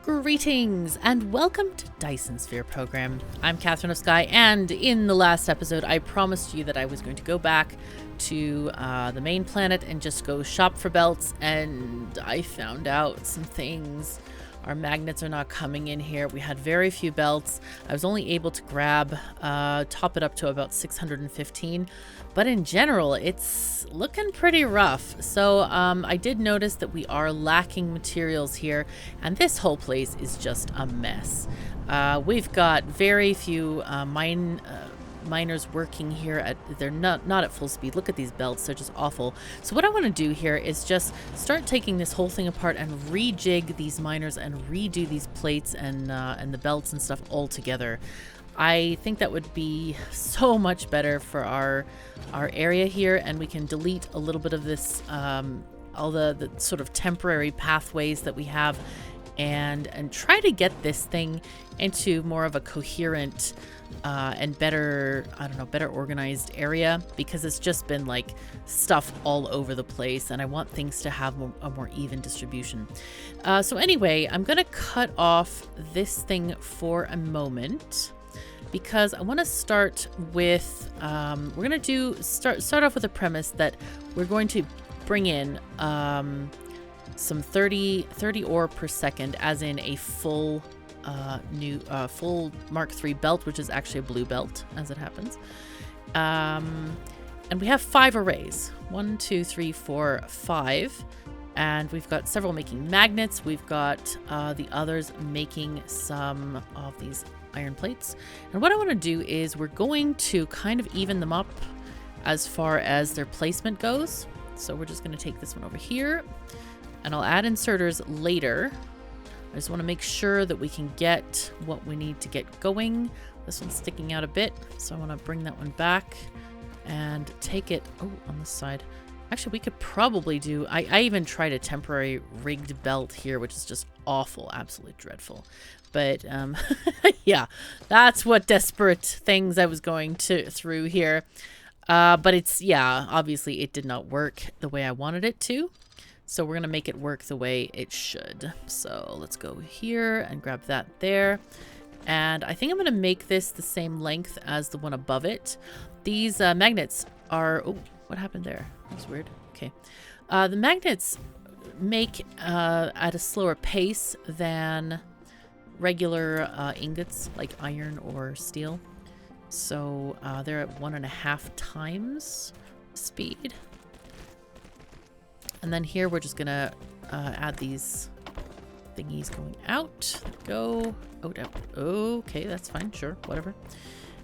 Greetings and welcome to Dyson Sphere Program. I'm KatherineOfSky, and in the last episode I promised you that I was going to go back to the main planet and just go shop for belts, and I found out some things. Our magnets are not coming in here. We had very few belts. I was only able to grab, top it up to about 615. But in general, it's looking pretty rough. So I did notice that we are lacking materials here. And this whole place is just a mess. We've got very few miners working here. They're not at full speed. Look at these belts. They're just awful. So what I want to do here is just start taking this whole thing apart and rejig these miners and redo these plates and the belts and stuff all together. I think that would be so much better for our area here, and we can delete a little bit of this, all the sort of temporary pathways that we have, and try to get this thing into more of a coherent and better, I don't know, better organized area, because it's just been like stuff all over the place, and I want things to have a more even distribution. So anyway, I'm gonna cut off this thing for a moment, because I want to start with, we're going to start off with a premise that we're going to bring in some 30 ore per second, as in a full full Mark III belt, which is actually a blue belt, as it happens. And we have 5 arrays. 1, 2, 3, 4, 5. And we've got several making magnets. We've got the others making some of these iron plates. And what I want to do is we're going to kind of even them up as far as their placement goes. So we're just going to take this one over here, and I'll add inserters later. I just want to make sure that we can get what we need to get going. This one's sticking out a bit, so I want to bring that one back and take it on this side. Actually, we could probably do, I even tried a temporary rigged belt here, which is just awful, absolutely dreadful. But yeah, that's what desperate things I was going through here. But it's, yeah, obviously it did not work the way I wanted it to. So we're going to make it work the way it should. So let's go here and grab that there. And I think I'm going to make this the same length as the one above it. These magnets are, oh, what happened there? That's weird. Okay. The magnets make at a slower pace than regular ingots like iron or steel. So they're at 1.5 times speed. And then here we're just gonna add these thingies going out. Go. Oh, okay, that's fine. Sure, whatever.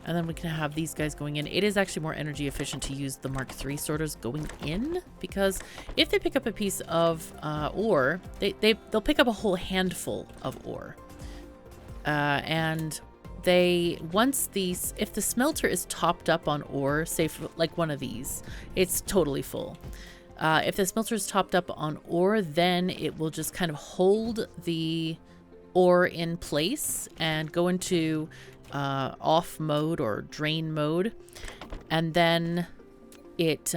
And then we can have these guys going in. It is actually more energy efficient to use the Mark III sorters going in, because if they pick up a piece of ore, they'll pick up a whole handful of ore. And if the smelter is topped up on ore, say for like one of these, it's totally full. If the smelter is topped up on ore, then it will just kind of hold the ore in place and go into off mode or drain mode, and then it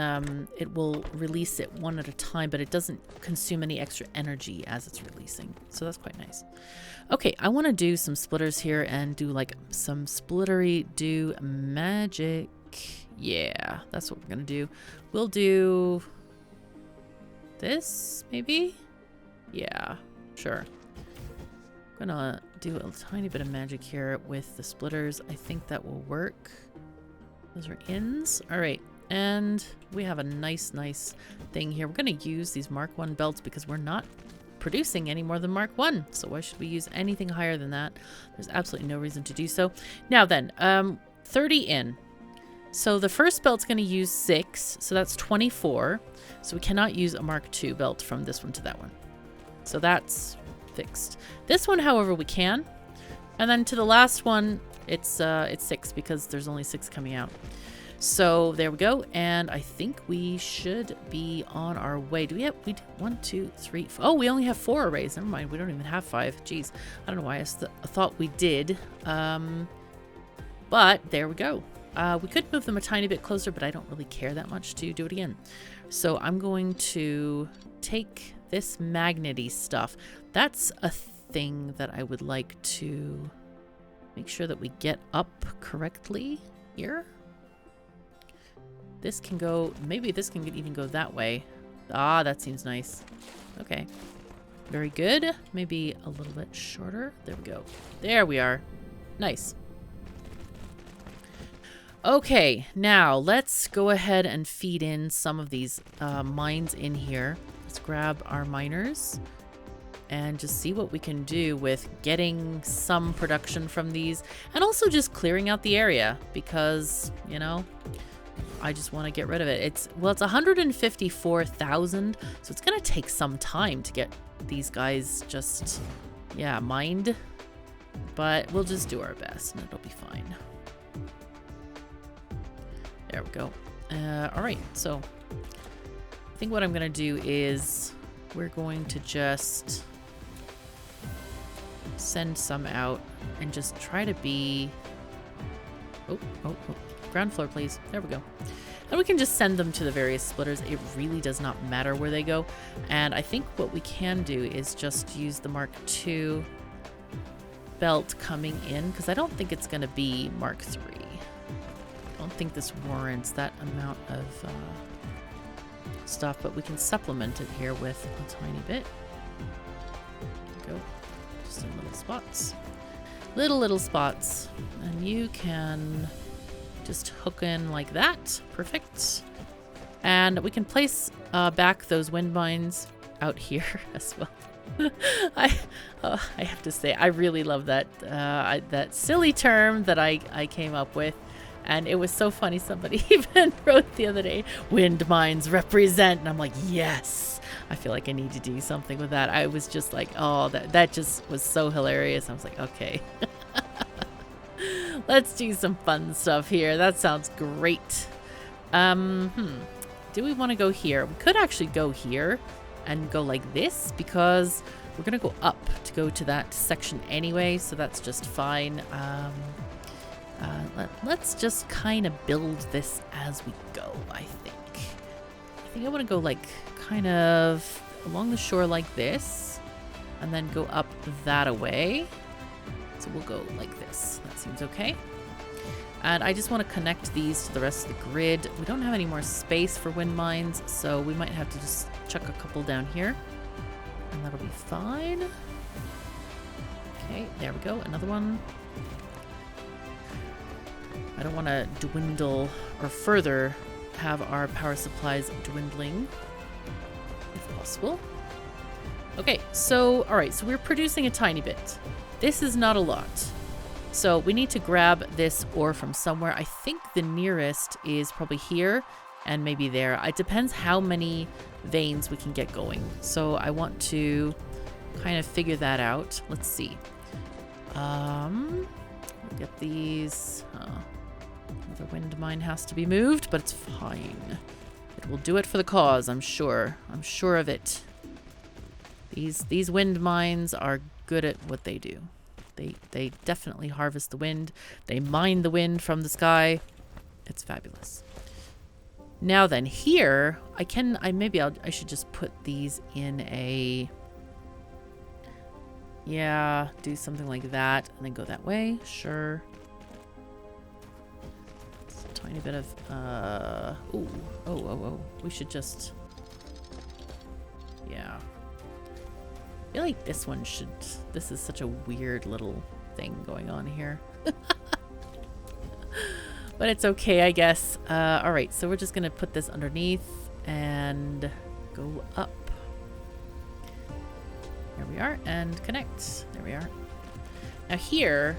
will release it one at a time, but it doesn't consume any extra energy as it's releasing. So that's quite nice. Okay, I want to do some splitters here and do like some splittery do magic. Yeah, that's what we're gonna do. We'll do this, maybe? Yeah, sure. I'm gonna do a tiny bit of magic here with the splitters. I think that will work. Those are ins. All right. And we have a nice thing here. We're going to use these Mark I belts because we're not producing any more than Mark I. So why should we use anything higher than that? There's absolutely no reason to do so. Now then, 30 in. So the first belt's going to use 6. So that's 24. So we cannot use a Mark II belt from this one to that one. So that's fixed. This one, however, we can. And then to the last one, it's 6 because there's only 6 coming out. So there we go, and I think we should be on our way. We do 1, 2, 3, 4. Oh, we only have 4 arrays. Never mind, we don't even have 5. Jeez, I don't know why I thought we did. But there we go. We could move them a tiny bit closer, but I don't really care that much to do it again. So I'm going to take this magnety stuff. That's a thing that I would like to make sure that we get up correctly here. This can go, maybe this can even go that way. Ah, that seems nice. Okay. Very good. Maybe a little bit shorter. There we go. There we are. Nice. Okay, now let's go ahead and feed in some of these mines in here. Let's grab our miners and just see what we can do with getting some production from these, and also just clearing out the area because, you know, I just want to get rid of it. It's 154,000, so it's going to take some time to get these guys just, yeah, mined. But we'll just do our best and it'll be fine. There we go. All right, so I think what I'm going to do is we're going to just send some out and just try to be... Oh. Ground floor, please. There we go. And we can just send them to the various splitters. It really does not matter where they go. And I think what we can do is just use the Mark II belt coming in, because I don't think it's going to be Mark III. I don't think this warrants that amount of stuff, but we can supplement it here with a tiny bit. There we go. Just in little spots. Little spots. And you can... just hook in like that. Perfect. And we can place back those wind mines out here as well. I have to say, I really love that that silly term that I came up with. And it was so funny. Somebody even wrote the other day, wind mines represent. And I'm like, yes. I feel like I need to do something with that. I was just like, oh, that just was so hilarious. I was like, okay. Let's do some fun stuff here. That sounds great. Do we want to go here? We could actually go here and go like this because we're going to go up to go to that section anyway. So that's just fine. Let's just kind of build this as we go, I think. I want to go like kind of along the shore like this and then go up that away. So we'll go like this. That seems okay. And I just want to connect these to the rest of the grid. We don't have any more space for wind mines, so we might have to just chuck a couple down here. And that'll be fine. Okay, there we go. Another one. I don't want to dwindle or further have our power supplies dwindling, if possible. Okay, so, all right, so we're producing a tiny bit. This is not a lot. So we need to grab this ore from somewhere. I think the nearest is probably here and maybe there. It depends how many veins we can get going. So I want to kind of figure that out. Let's see. We'll get these. Another wind mine has to be moved, but it's fine. It will do it for the cause, I'm sure. I'm sure of it. These wind mines are good at what they do. They definitely harvest the wind. They mine the wind from the sky. It's fabulous. Now then, here I should just put these in a, yeah, do something like that and then go that way. Sure. It's a tiny bit of oh. We should just, yeah. I feel like this one should... This is such a weird little thing going on here. But it's okay, I guess. All right, so we're just going to put this underneath and go up. There we are, and connect. There we are. Now here,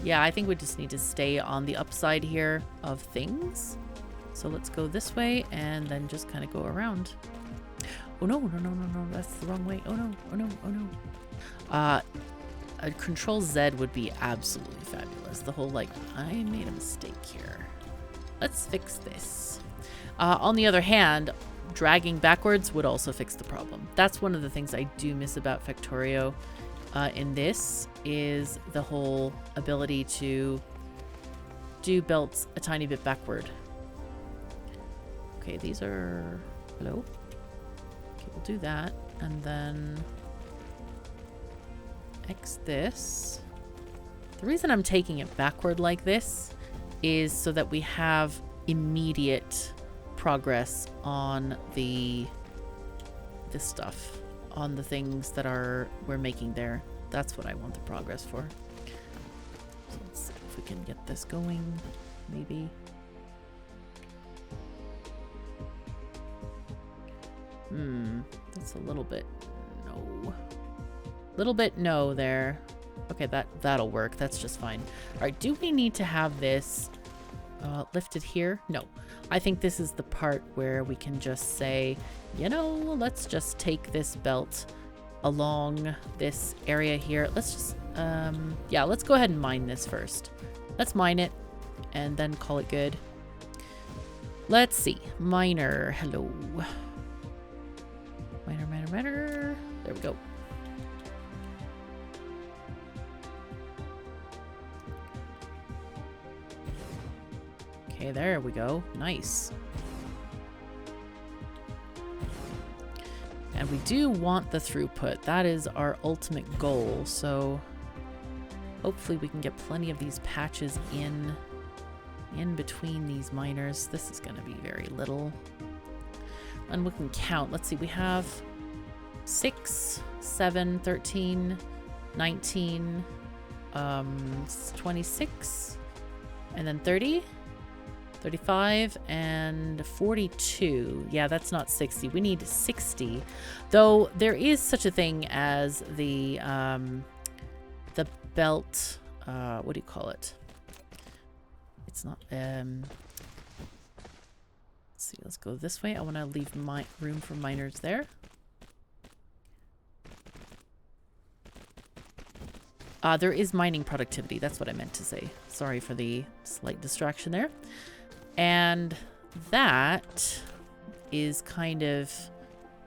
yeah, I think we just need to stay on the upside here of things. So let's go this way and then just kind of go around. Oh no, that's the wrong way. Oh no. Control Z would be absolutely fabulous. The whole, like, I made a mistake here. Let's fix this. On the other hand, dragging backwards would also fix the problem. That's one of the things I do miss about Factorio in this, is the whole ability to do belts a tiny bit backward. Okay, these are... Hello? We'll do that, and then fix this. The reason I'm taking it backward like this is so that we have immediate progress on this stuff, on the things that we're making there. That's what I want the progress for. So let's see if we can get this going, maybe. That's a little bit no. Little bit no there. Okay, that'll work. That's just fine. All right, do we need to have this lifted here? No. I think this is the part where we can just say, you know, let's just take this belt along this area here. Let's just, yeah, let's go ahead and mine this first. Let's mine it and then call it good. Let's see. Miner, hello. Miner. There we go. Okay, there we go. Nice. And we do want the throughput. That is our ultimate goal. So hopefully we can get plenty of these patches in between these miners. This is going to be very little. And we can count. Let's see. We have 6, 7, 13, 19, 26, and then 30. 35 and 42. Yeah, that's not 60. We need 60. Though there is such a thing as the belt, what do you call it? It's not, let's see, let's go this way. I want to leave my room for miners there. There is mining productivity. That's what I meant to say. Sorry for the slight distraction there. And that is kind of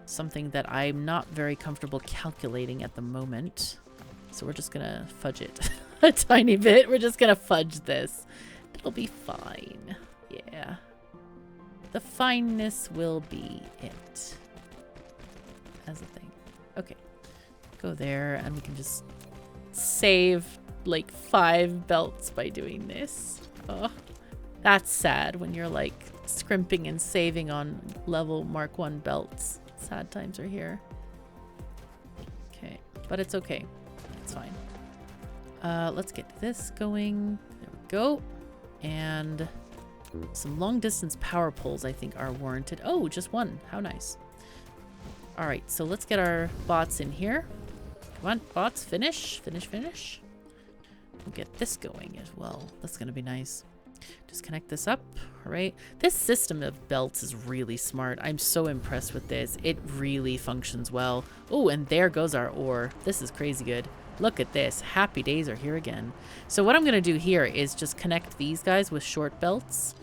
something that I'm not very comfortable calculating at the moment. So we're just going to fudge it a tiny bit. We're just going to fudge this. It'll be fine. Yeah. The fineness will be it. As a thing. Okay. Go there and we can just save like 5 belts by doing this. Oh. That's sad when you're like scrimping and saving on level Mark 1 belts. Sad times are here. Okay, but it's okay. It's fine. Let's get this going. There we go. And some long distance power poles I think are warranted. Oh, just one. How nice. All right, so let's get our bots in here. Come on, bots, finish. We'll get this going as well. That's going to be nice. Just connect this up. All right. This system of belts is really smart. I'm so impressed with this. It really functions well. Oh, and there goes our ore. This is crazy good. Look at this. Happy days are here again. So what I'm going to do here is just connect these guys with short belts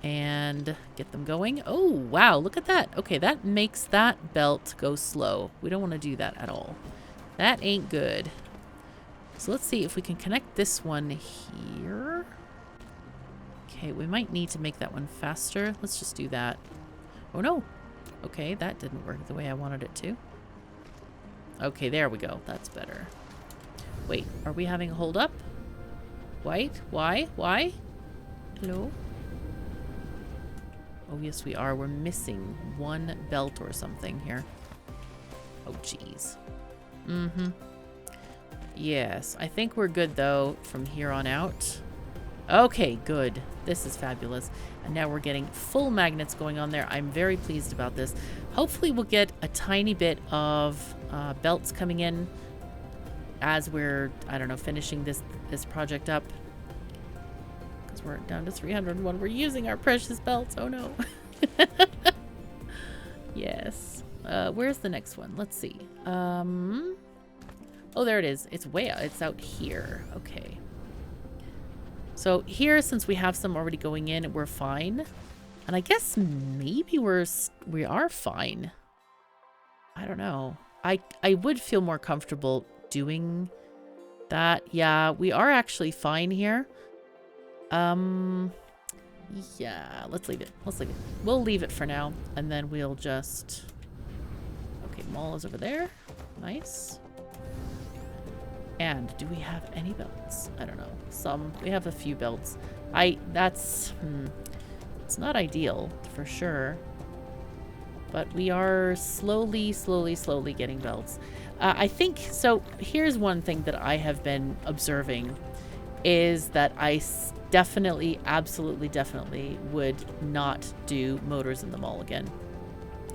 and get them going. Oh, wow. Look at that. Okay, that makes that belt go slow. We don't want to do that at all. That ain't good. So let's see if we can connect this one here. Okay, we might need to make that one faster. Let's just do that. Oh no. Okay, that didn't work the way I wanted it to. Okay, there we go. That's better. Wait, are we having a hold up? Wait, why? Hello? Oh yes, we are. We're missing one belt or something here. Oh jeez. Yes, I think we're good though from here on out. Okay, good. This is fabulous. And now we're getting full magnets going on there. I'm very pleased about this. Hopefully we'll get a tiny bit of belts coming in as we're, I don't know, finishing this project up. Because we're down to 301. We're using our precious belts. Oh no. Yes. Where's the next one? Let's see. Oh, there it is. It's out here. Okay. So here, since we have some already going in, we're fine. And I guess maybe we are fine. I don't know. I would feel more comfortable doing that. Yeah, we are actually fine here. Yeah, let's leave it. We'll leave it for now. And then we'll just... Okay, mall is over there. Nice. And do we have any belts? I don't know. Some. We have a few belts. It's not ideal, for sure. But we are slowly getting belts. I think, so here's one thing that I have been observing is that I definitely, absolutely, definitely would not do motors in the mall again.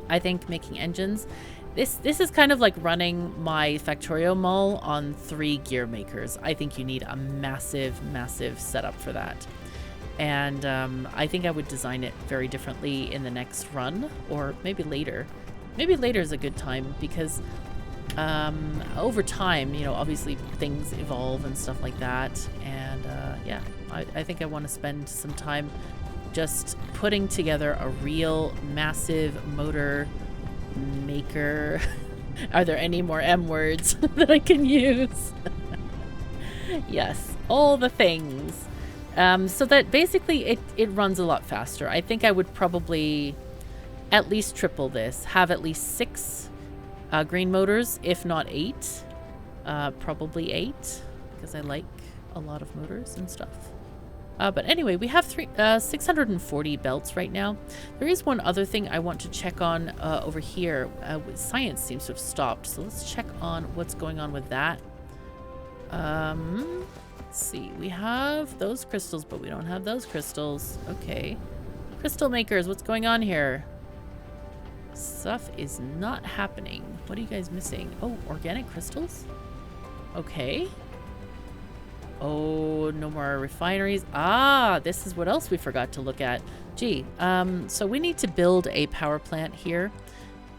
I think making engines, this is kind of like running my Factorio mall on 3 gear makers. I think you need a massive setup for that. And I think I would design it very differently in the next run, or maybe later. Maybe later is a good time because over time, you know, obviously things evolve and stuff like that. And yeah, I think I want to spend some time just putting together a real massive motor maker. Are there any more M words that I can use? Yes, all the things. So that basically it runs a lot faster. I think I would probably at least triple this. Have at least 6 green motors, if not 8. Probably 8, because I like a lot of motors and stuff. But anyway, we have 640 belts right now. There is one other thing I want to check on over here. Science seems to have stopped, so let's check on what's going on with that. Let's see. We have those crystals, but we don't have those crystals. Okay. Crystal makers, what's going on here? Stuff is not happening. What are you guys missing? Oh, organic crystals? Okay. Oh, no more refineries. Ah, this is what else we forgot to look at. Gee, so we need to build a power plant here.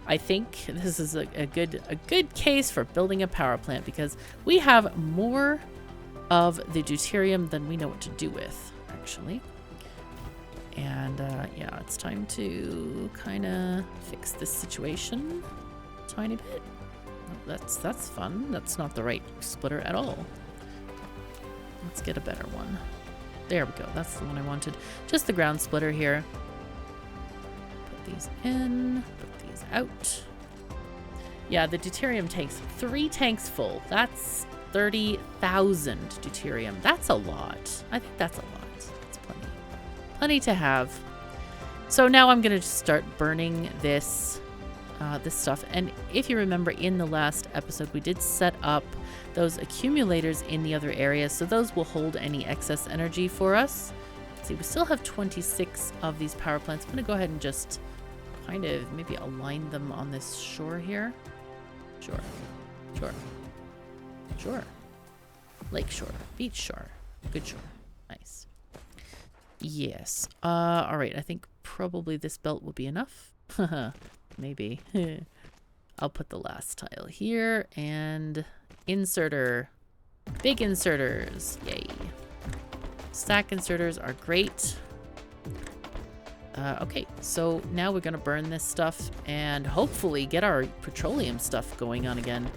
I think this is a good case for building a power plant because we have more of the deuterium than we know what to do with, actually. And yeah, it's time to kind of fix this situation a tiny bit. That's fun. That's not the right splitter at all. Let's get a better one. There we go. That's the one I wanted. Just the ground splitter here. Put these in. Put these out. Yeah, the deuterium tanks. 3 tanks full. That's 30,000 deuterium. That's a lot. I think that's a lot. That's plenty. Plenty to have. So now I'm going to just start burning this this stuff. And if you remember in the last episode, we did set up those accumulators in the other areas. So those will hold any excess energy for us. Let's see, we still have 26 of these power plants. I'm going to go ahead and just kind of maybe align them on this shore here. Sure. Lake shore. Beach shore. Good shore. Nice. Yes. All right. I think probably this belt will be enough. Maybe. I'll put the last tile here and inserter. Big inserters. Yay. Stack inserters are great. Okay, so now we're going to burn this stuff and hopefully get our petroleum stuff going on again.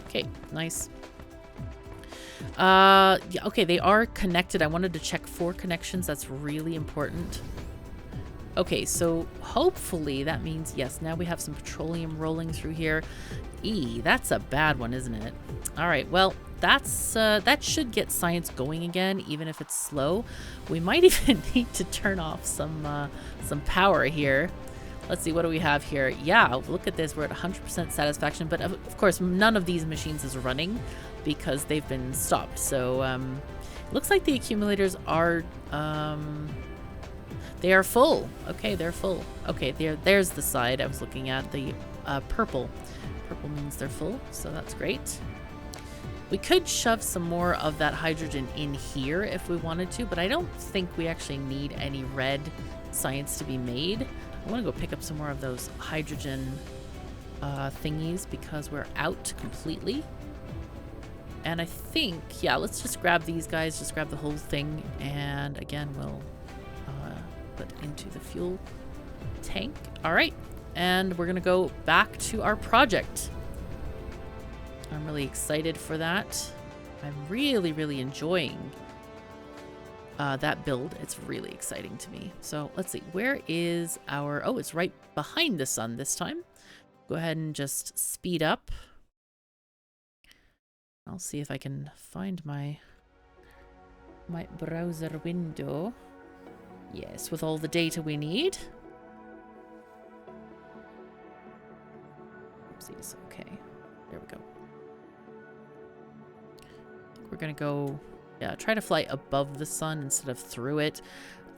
Okay, nice. Yeah, okay, they are connected. I wanted to check 4 connections. That's really important. Okay, so hopefully that means, yes, now we have some petroleum rolling through here. That's a bad one, isn't it? All right, well, that should get science going again, even if it's slow. We might even need to turn off some power here. Let's see, what do we have here? Yeah, look at this. We're at 100% satisfaction, but of course, none of these machines is running because they've been stopped. So, looks like the accumulators are... they are full. Okay, they're full. Okay, there's the side I was looking at. The purple. Purple means they're full, so that's great. We could shove some more of that hydrogen in here if we wanted to, but I don't think we actually need any red science to be made. I want to go pick up some more of those hydrogen thingies because we're out completely. And I think, yeah, let's just grab these guys, just grab the whole thing, and again, we'll put into the fuel tank. All right, and we're gonna go back to our project. I'm really excited for that. I'm really enjoying that build. It's really exciting to me. So let's see, where is our, oh, it's right behind the sun this time. Go ahead and just speed up. I'll see if I can find my browser window. Yes, with all the data we need. Oopsies, okay. There we go. We're gonna go, yeah, try to fly above the sun instead of through it.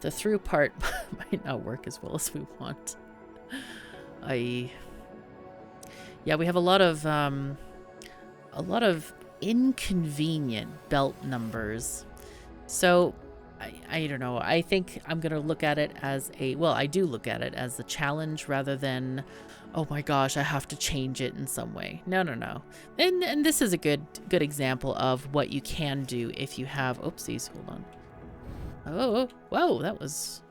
The through part might not work as well as we want. Yeah, we have a lot of inconvenient belt numbers. So I don't know. I think I'm gonna look at it as I do look at it as a challenge rather than, oh my gosh, I have to change it in some way. No. And this is a good example of what you can do if you have, oopsies, hold on. Oh, whoa, that was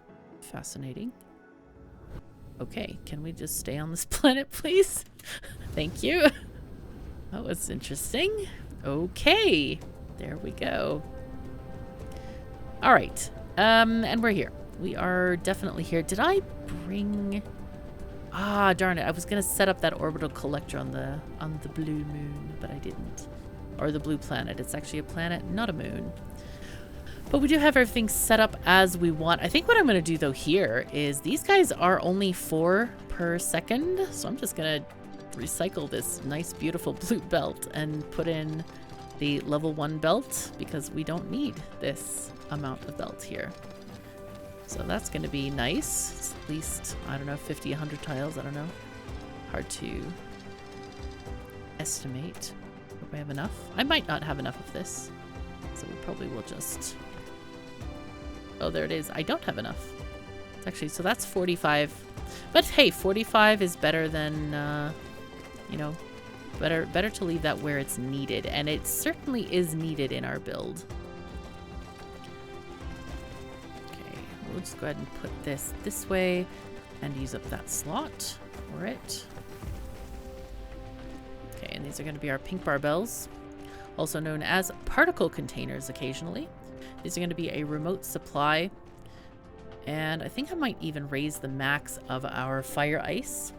fascinating. Okay, can we just stay on this planet, please? Thank you. That was interesting. Okay, there we go. All right, and we're here. We are definitely here. Did I bring... Ah, darn it. I was going to set up that orbital collector on the blue moon, but I didn't. Or the blue planet. It's actually a planet, not a moon. But we do have everything set up as we want. I think what I'm going to do, though, here is these guys are only 4 per second. So I'm just going to recycle this nice, beautiful blue belt and put in the level 1 belt because we don't need this amount of belt here. So that's going to be nice. It's at least, I don't know, 50, 100 tiles. I don't know. Hard to estimate. Hope I have enough. I might not have enough of this. So we probably will just... Oh, there it is. I don't have enough. It's actually, so that's 45. But hey, 45 is better than, you know, better to leave that where it's needed. And it certainly is needed in our build. Okay, we'll just go ahead and put this way and use up that slot for it. Okay, and these are going to be our pink barbells, also known as particle containers occasionally. These are going to be a remote supply. And I think I might even raise the max of our fire ice.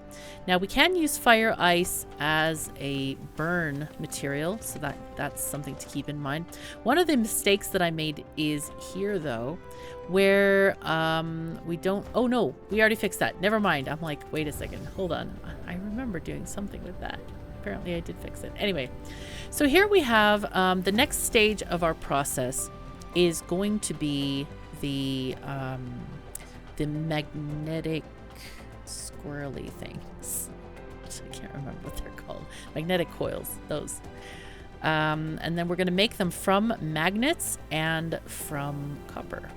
Now we can use fire ice as a burn material, so that's something to keep in mind. One of the mistakes that I made is here though, where we don't, oh no, we already fixed that. Never mind. I'm like, wait a second, hold on. I remember doing something with that. Apparently I did fix it. Anyway, so here we have the next stage of our process is going to be the magnetic squirrely things. I can't remember what they're called. Magnetic coils, those. And then we're going to make them from magnets and from copper.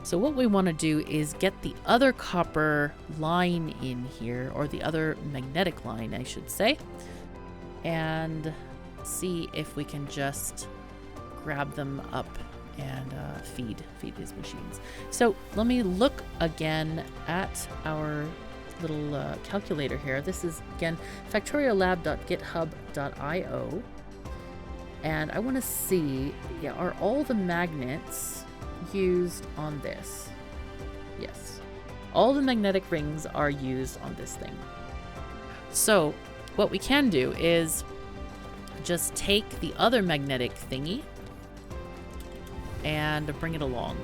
So what we want to do is get the other copper line in here, or the other magnetic line, I should say, and see if we can just grab them up and feed these machines. So let me look again at our little calculator here. This is again factoriallab.github.io, and I want to see, yeah, are all the magnets used on this? Yes, all the magnetic rings are used on this thing. So what we can do is just take the other magnetic thingy and bring it along.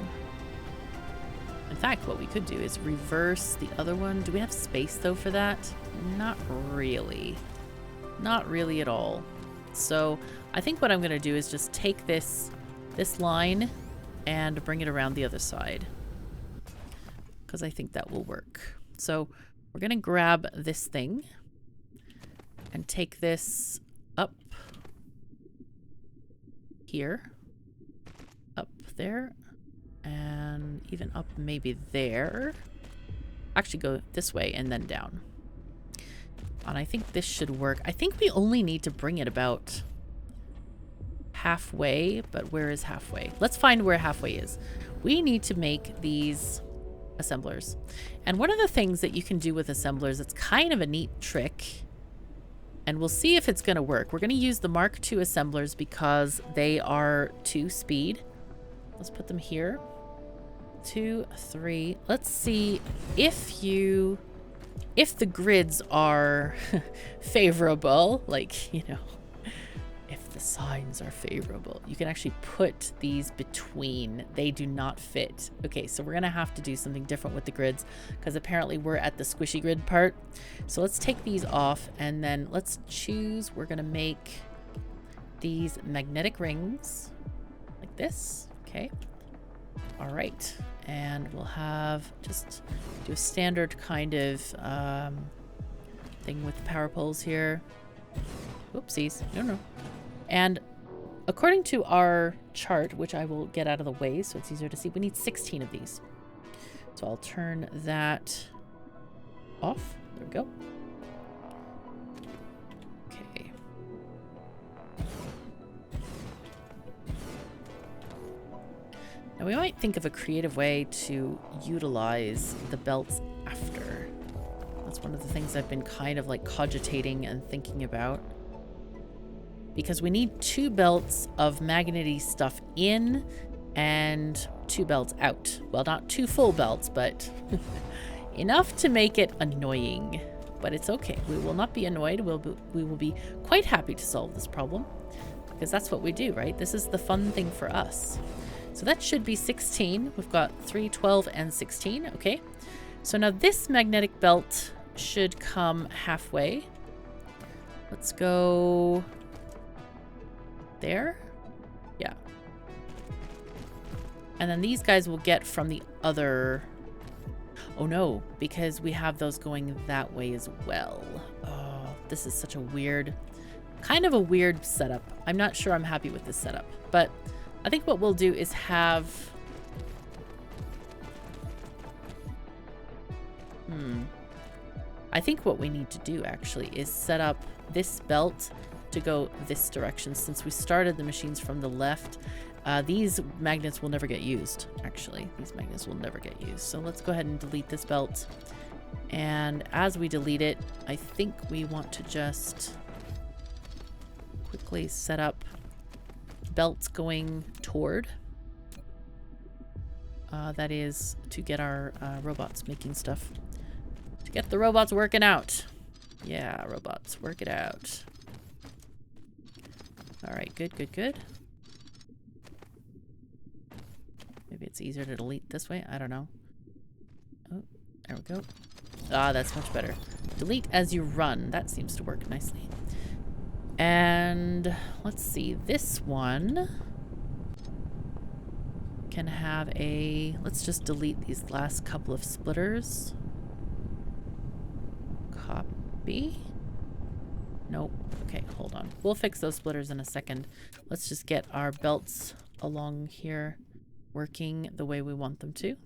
In fact, what we could do is reverse the other one. Do we have space though for that? Not really. Not really at all. So I think what I'm going to do is just take this line and bring it around the other side, because I think that will work. So we're going to grab this thing and take this up here, up there, and even up maybe there. Actually go this way and then down. And I think this should work. I think we only need to bring it about halfway, but where is halfway? Let's find where halfway is. We need to make these assemblers. And one of the things that you can do with assemblers, it's kind of a neat trick, and we'll see if it's going to work. We're going to use the Mark II assemblers because they are 2 speed. Let's put them here. 2, 3. Let's see if the grids are favorable, like, you know, if the The signs are favorable. You can actually put these between. They do not fit. Okay, so we're gonna have to do something different with the grids because apparently we're at the squishy grid part. So let's take these off and then let's choose. We're gonna make these magnetic rings like this. Okay. All right. And we'll have just do a standard kind of thing with the power poles here. Oopsies. No. And according to our chart, which I will get out of the way so it's easier to see, we need 16 of these. So I'll turn that off. There we go. Okay. Now we might think of a creative way to utilize the belts after. That's one of the things I've been kind of like cogitating and thinking about. Because we need 2 belts of magnety stuff in and 2 belts out. Well, not 2 full belts, but enough to make it annoying. But it's okay. We will not be annoyed. We will be quite happy to solve this problem. Because that's what we do, right? This is the fun thing for us. So that should be 16. We've got 3, 12, and 16. Okay. So now this magnetic belt should come halfway. Let's go there. Yeah. And then these guys will get from the other. Oh no, because we have those going that way as well. Oh, this is such a weird, kind of a weird setup. I'm not sure I'm happy with this setup, but I think what we'll do is have... I think what we need to do actually is set up this belt to go this direction. Since we started the machines from the left, these magnets will never get used, actually. These magnets will never get used. So let's go ahead and delete this belt. And as we delete it, I think we want to just quickly set up belts going toward. That is to get our robots making stuff. To get the robots working out. Yeah, robots, work it out. All right, good, good, good. Maybe it's easier to delete this way. I don't know. Oh, there we go. Ah, that's much better. Delete as you run. That seems to work nicely. And let's see. This one can have a... Let's just delete these last couple of splitters. Copy. Nope. Okay, hold on. We'll fix those splitters in a second. Let's just get our belts along here working the way we want them to.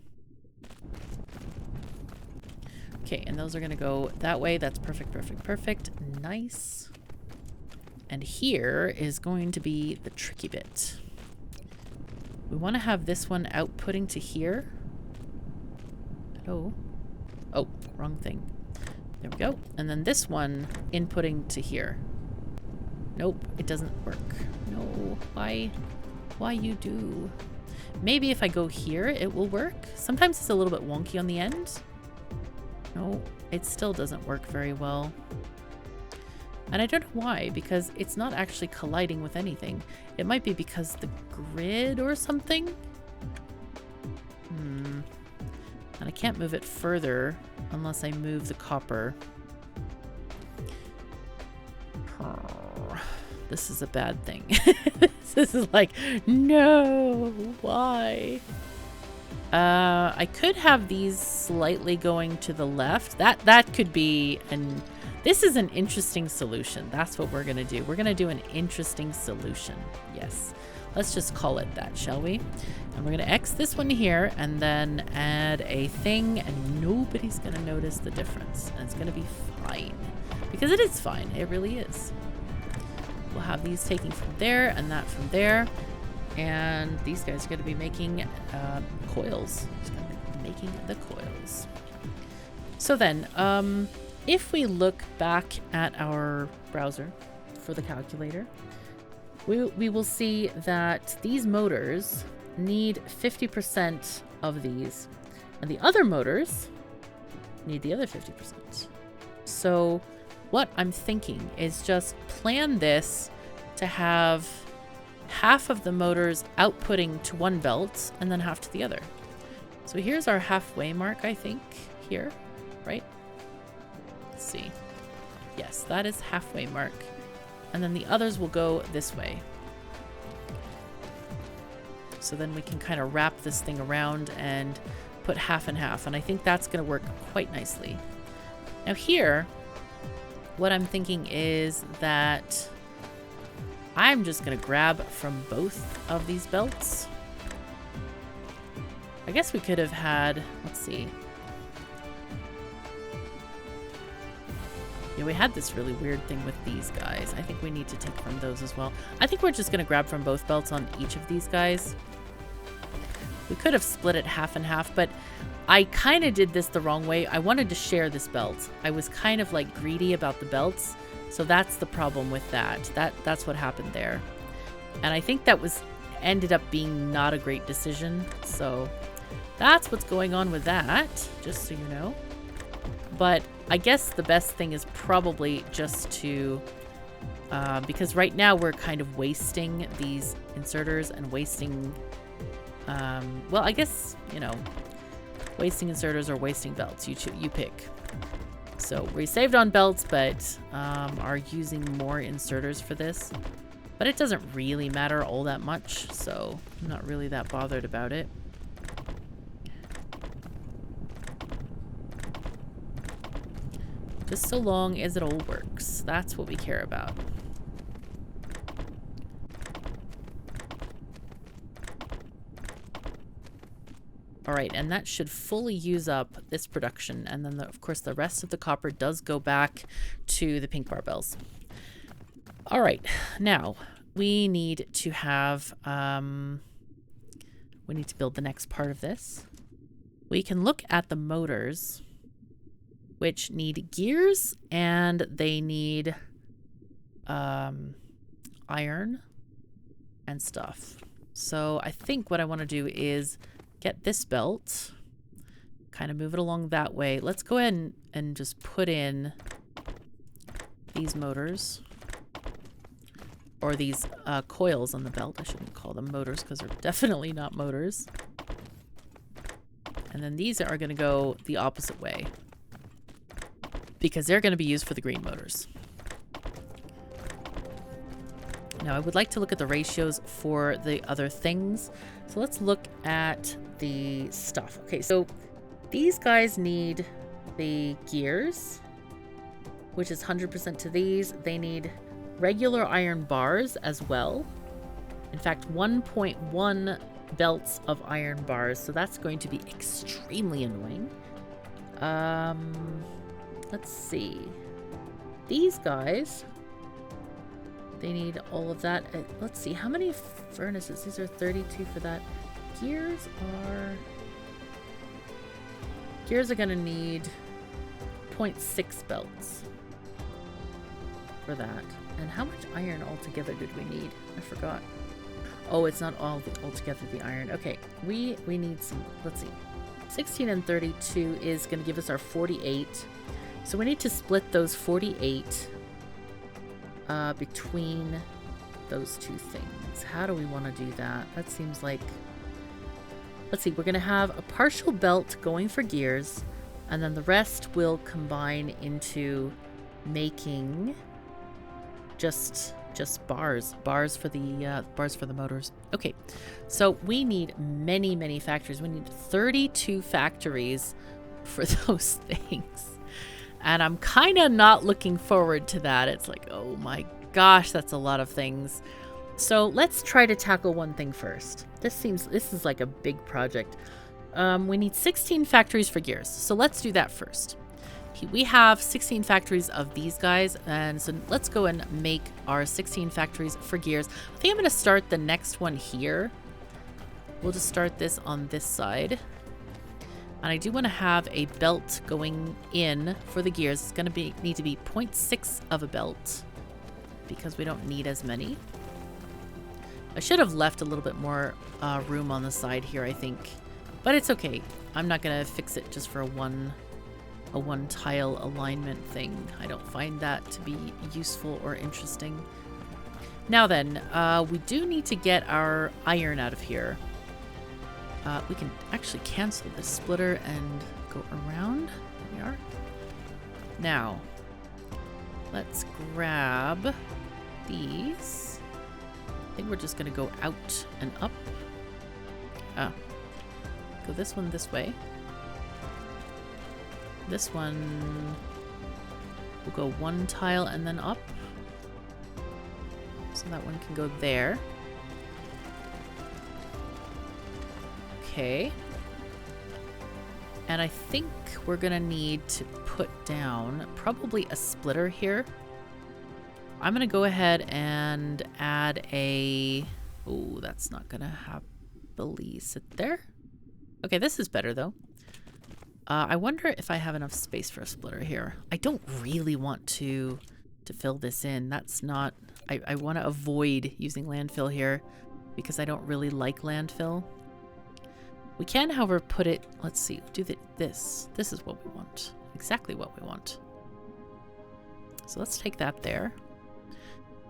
Okay, and those are going to go that way. That's perfect, perfect, perfect. Nice. And here is going to be the tricky bit. We want to have this one outputting to here. Hello? Oh, wrong thing. There we go. And then this one inputting to here. Nope, it doesn't work. No, why? Why you do? Maybe if I go here, it will work. Sometimes it's a little bit wonky on the end. No, it still doesn't work very well. And I don't know why, because it's not actually colliding with anything. It might be because the grid or something. And I can't move it further unless I move the copper. This is a bad thing. This is like, no, why? I could have these slightly going to the left. That could be an... This is an interesting solution. That's what we're going to do. We're going to do an interesting solution. Yes. Let's just call it that, shall we? And we're going to X this one here and then add a thing, and nobody's going to notice the difference. And it's going to be fine. Because it is fine. It really is. We'll have these taking from there and that from there. And these guys are going to be making coils. It's going to be making the coils. So then, if we look back at our browser for the calculator, we will see that these motors need 50% of these, and the other motors need the other 50%. So what I'm thinking is just plan this to have half of the motors outputting to one belt and then half to the other. So here's our halfway mark, I think, here, right? Let's see. Yes, that is halfway mark. And then the others will go this way. So then we can kind of wrap this thing around and put half and half. And I think that's going to work quite nicely. Now here, what I'm thinking is that I'm just going to grab from both of these belts. I guess we could have had, let's see. Yeah, we had this really weird thing with these guys. I think we need to take from those as well. I think we're just going to grab from both belts on each of these guys. We could have split it half and half, but I kind of did this the wrong way. I wanted to share this belt. I was kind of like greedy about the belts. So that's the problem with that. That's what happened there. And I think that ended up being not a great decision. So that's what's going on with that, just so you know. But I guess the best thing is probably just to, because right now we're kind of wasting these inserters and wasting, well, I guess, you know, wasting inserters or wasting belts. You pick. So we saved on belts, but are using more inserters for this. But it doesn't really matter all that much, so I'm not really that bothered about it. Just so long as it all works. That's what we care about. All right, and that should fully use up this production. And then, of course, the rest of the copper does go back to the pink barbells. All right, now we need to have, we need to build the next part of this. We can look at the motors, which need gears, and they need iron and stuff. So I think what I want to do is get this belt, kind of move it along that way. Let's go ahead and just put in these motors, or these coils on the belt. I shouldn't call them motors because they're definitely not motors. And then these are going to go the opposite way because they're going to be used for the green motors. Now I would like to look at the ratios for the other things. So let's look at the stuff. Okay, so these guys need the gears, which is 100% to these. They need regular iron bars as well. In fact, 1.1 belts of iron bars. So that's going to be extremely annoying. Let's see. These guys, they need all of that. Let's see, how many furnaces? These are 32 for that. Gears are going to need 0.6 belts for that. And how much iron altogether did we need? I forgot. Oh, it's not all altogether the iron. Okay, we need some, let's see. 16 and 32 is going to give us our 48. So we need to split those 48 between those two things. How do we want to do that? That seems like... Let's see, we're going to have a partial belt going for gears, and then the rest will combine into making just bars for the motors. Okay, so we need many factories. We need 32 factories for those things. And I'm kind of not looking forward to that. It's like, oh my gosh, that's a lot of things. So let's try to tackle one thing first. This is like a big project. We need 16 factories for gears. So let's do that first. We have 16 factories of these guys. And so let's go and make our 16 factories for gears. I think I'm going to start the next one here. We'll just start this on this side. And I do want to have a belt going in for the gears. It's going to need to be 0.6 of a belt because we don't need as many. I should have left a little bit more room on the side here, I think. But it's okay. I'm not going to fix it just for a one tile alignment thing. I don't find that to be useful or interesting. Now then, we do need to get our iron out of here. We can actually cancel this splitter and go around. There we are. Now, let's grab these. I think we're just going to go out and up. Oh. Go this one this way. This one will go one tile and then up. So that one can go there. Okay. And I think we're gonna need to put down probably a splitter here. I'm gonna go ahead and add a... Oh, that's not gonna happily sit there. Okay, this is better though. I wonder if I have enough space for a splitter here. I don't really want to fill this in. That's not... I want to avoid using landfill here because I don't really like landfill. We can, however, put it... Let's see. Do this. This is what we want. Exactly what we want. So let's take that there.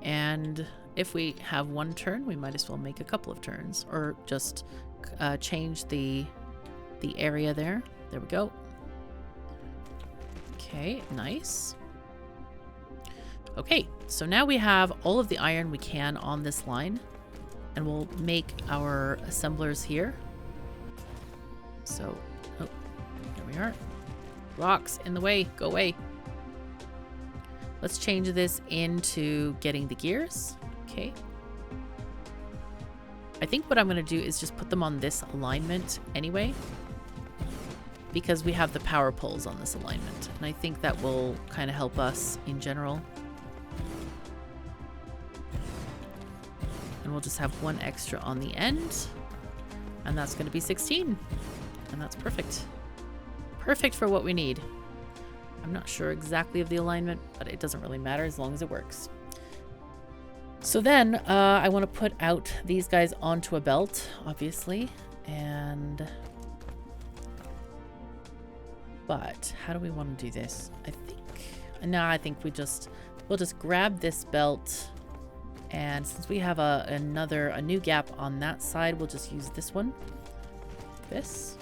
And if we have one turn, we might as well make a couple of turns. Or just change the area there. There we go. Okay, nice. Okay, so now we have all of the iron we can on this line. And we'll make our assemblers here. So, oh, there we are. Rocks in the way, go away. Let's change this into getting the gears. Okay. I think what I'm going to do is just put them on this alignment anyway, because we have the power poles on this alignment. And I think that will kind of help us in general. And we'll just have one extra on the end. And that's going to be 16. And that's perfect. Perfect for what we need. I'm not sure exactly of the alignment, but it doesn't really matter as long as it works. So then I want to put out these guys onto a belt, obviously. But how do we want to do this? I think we'll just grab this belt. And since we have a new gap on that side, we'll just use this one. This.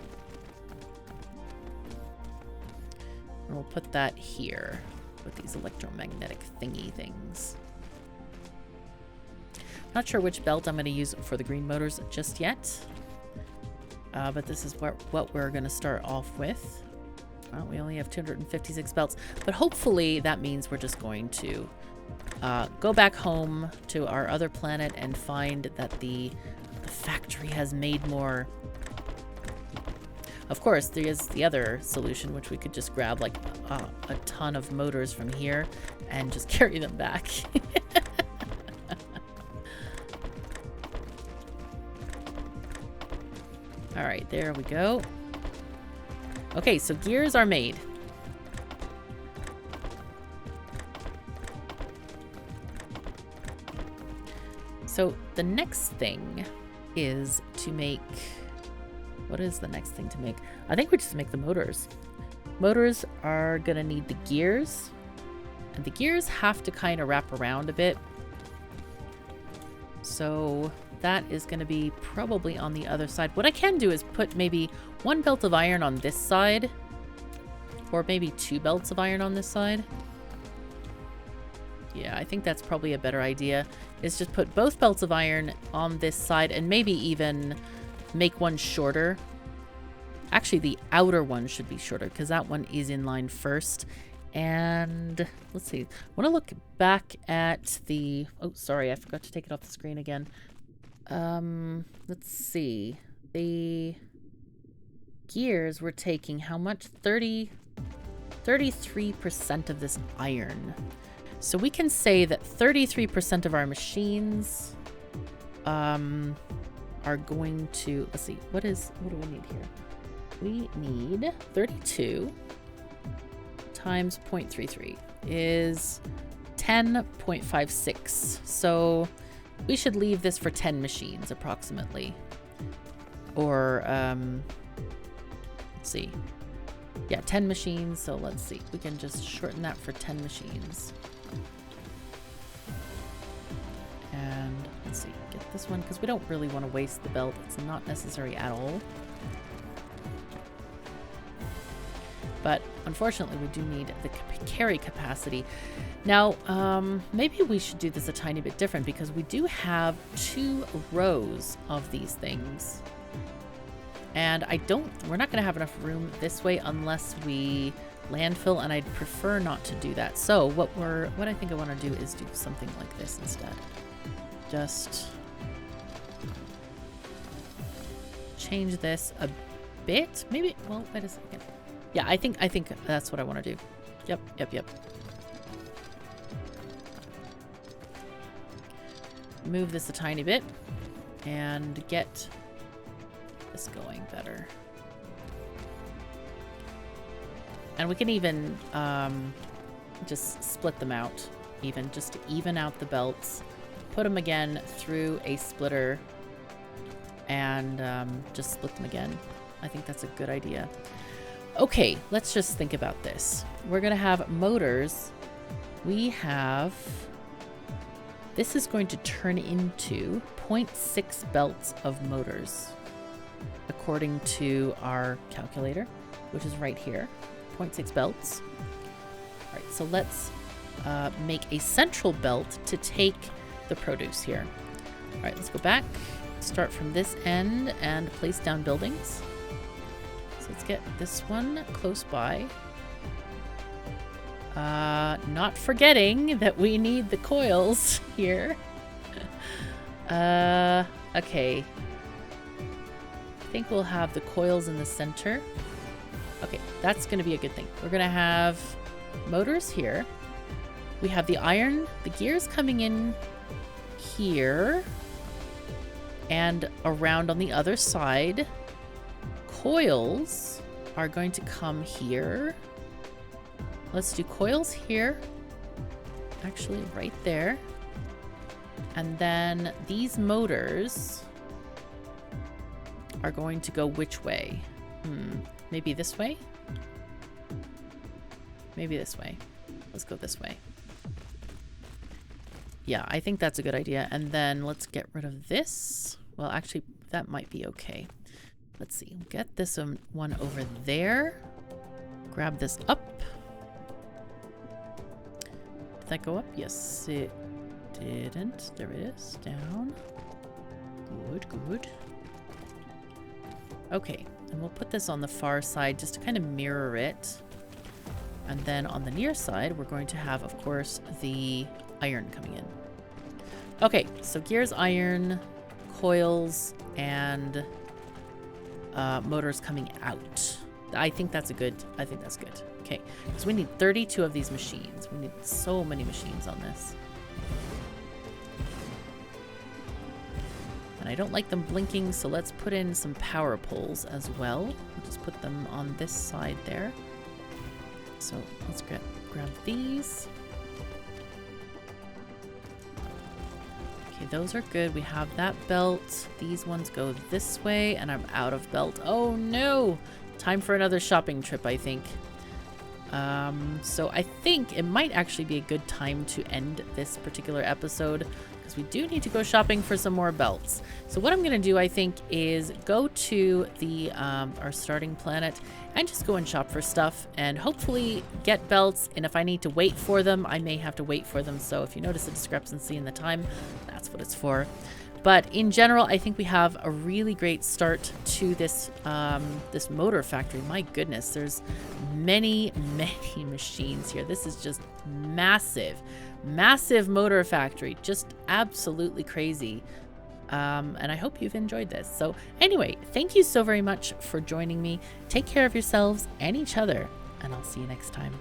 And we'll put that here with these electromagnetic thingy things. Not sure which belt I'm going to use for the green motors just yet. But this is what we're going to start off with. Well, we only have 256 belts. But hopefully that means we're just going to go back home to our other planet and find that the factory has made more. Of course, there is the other solution, which we could just grab like a ton of motors from here and just carry them back. All right, there we go. Okay, so gears are made. So the next thing is to make... What is the next thing to make? I think we just make the motors. Motors are going to need the gears. And the gears have to kind of wrap around a bit. So that is going to be probably on the other side. What I can do is put maybe one belt of iron on this side. Or maybe two belts of iron on this side. Yeah, I think that's probably a better idea. Is just put both belts of iron on this side and maybe even make one shorter. Actually, the outer one should be shorter because that one is in line first. And let's see. I want to look back at the... Oh, sorry, I forgot to take it off the screen again. Let's see. The gears were taking how much? 33% of this iron. So we can say that 33% of our machines are going to... Let's see. What do we need here? We need 32 times 0.33 is 10.56. So we should leave this for 10 machines approximately. Or, let's see. Yeah, 10 machines. So let's see. We can just shorten that for 10 machines. let's see, get this one, because we don't really want to waste the belt. It's not necessary at all. But unfortunately, we do need the carry capacity. Now, maybe we should do this a tiny bit different, because we do have 2 rows of these things. And we're not going to have enough room this way unless we landfill, and I'd prefer not to do that. So what I think I want to do is do something like this instead. Just change this a bit. Maybe, well, wait a second. Yeah, I think that's what I want to do. Yep. Move this a tiny bit and get this going better. And we can even just split them out, just to even out the belts. Put them again through a splitter and just split them again. I think that's a good idea. Okay, let's just think about this. We're going to have motors. This is going to turn into 0.6 belts of motors, according to our calculator, which is right here. 0.6 belts. All right, so let's make a central belt to take the produce here. All right, let's go back, start from this end, and place down buildings. So let's get this one close by. Not forgetting that we need the coils here. Okay. I think we'll have the coils in the center. Okay, that's going to be a good thing. We're going to have motors here. We have the gears coming in here and around on the other side. Coils are going to come here. Let's do coils here. Actually, right there. And then these motors are going to go which way? Maybe this way? Maybe this way. Let's go this way. Yeah, I think that's a good idea. And then let's get rid of this. Well, actually, that might be okay. Let's see. Get this one over there. Grab this up. Did that go up? Yes, it didn't. There it is. Down. Good, good. Okay, and we'll put this on the far side just to kind of mirror it. And then on the near side, we're going to have, of course, the iron coming in. Okay, so gears, iron, coils, and motors coming out. I think that's good. Okay, because we need 32 of these machines. We need so many machines on this. And I don't like them blinking, so let's put in some power poles as well. We'll just put them on this side there. So let's grab these. Okay, those are good. We have that belt. These ones go this way, and I'm out of belt. Oh no! Time for another shopping trip, I think. So I think it might actually be a good time to end this particular episode, because we do need to go shopping for some more belts. So what I'm going to do, I think, is go to the our starting planet and just go and shop for stuff and hopefully get belts. And if I need to wait for them, I may have to wait for them. So if you notice a discrepancy in the time, that's what it's for. But in general, I think we have a really great start to this this motor factory. My goodness, there's many, many machines here. This is just massive, massive motor factory. Just absolutely crazy. And I hope you've enjoyed this. So anyway, thank you so very much for joining me. Take care of yourselves and each other, and I'll see you next time.